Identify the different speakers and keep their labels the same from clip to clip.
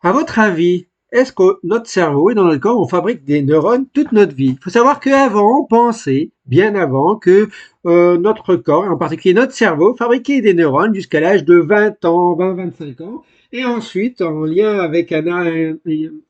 Speaker 1: À votre avis, est-ce que notre cerveau et dans notre corps, on fabrique des neurones toute notre vie? Il faut savoir qu'avant, on pensait, bien avant, que notre corps, et en particulier notre cerveau, fabriquait des neurones jusqu'à l'âge de 20 ans, 20-25 ans. Et ensuite, en lien avec une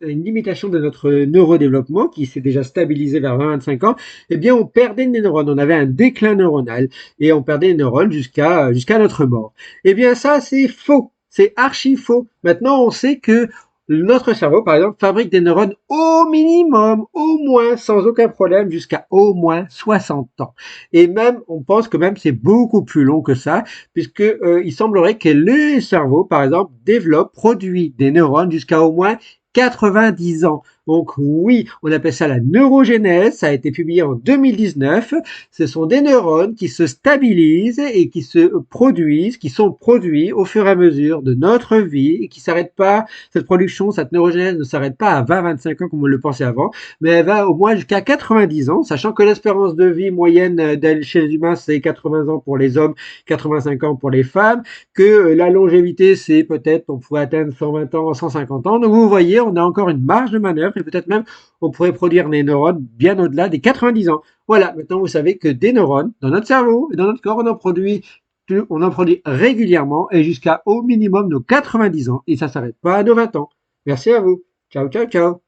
Speaker 1: limitation de notre neurodéveloppement, qui s'est déjà stabilisé vers 20-25 ans, eh bien, on perdait des neurones. On avait un déclin neuronal et on perdait des neurones jusqu'à notre mort. Eh bien, ça, c'est faux. C'est archi faux. Maintenant, on sait que notre cerveau, par exemple, fabrique des neurones au minimum, au moins, sans aucun problème, jusqu'à au moins 60 ans. Et même, on pense que même c'est beaucoup plus long que ça, puisque il semblerait que le cerveau, par exemple, développe, produit des neurones jusqu'à au moins 90 ans. Donc oui, on appelle ça la neurogénèse, ça a été publié en 2019. Ce sont des neurones qui se stabilisent et qui se produisent, qui sont produits au fur et à mesure de notre vie et qui s'arrêtent pas, cette production, cette neurogénèse ne s'arrête pas à 20-25 ans comme on le pensait avant, mais elle va au moins jusqu'à 90 ans, sachant que l'espérance de vie moyenne chez les humains, c'est 80 ans pour les hommes, 85 ans pour les femmes, que la longévité, c'est peut-être, on pourrait atteindre 120 ans, 150 ans. Donc vous voyez, on a encore une marge de manœuvre et peut-être même on pourrait produire des neurones bien au-delà des 90 ans. Voilà, maintenant vous savez que des neurones, dans notre cerveau et dans notre corps, on en produit régulièrement et jusqu'à au minimum nos 90 ans et ça ne s'arrête pas à nos 20 ans. Merci à vous. Ciao, ciao, ciao.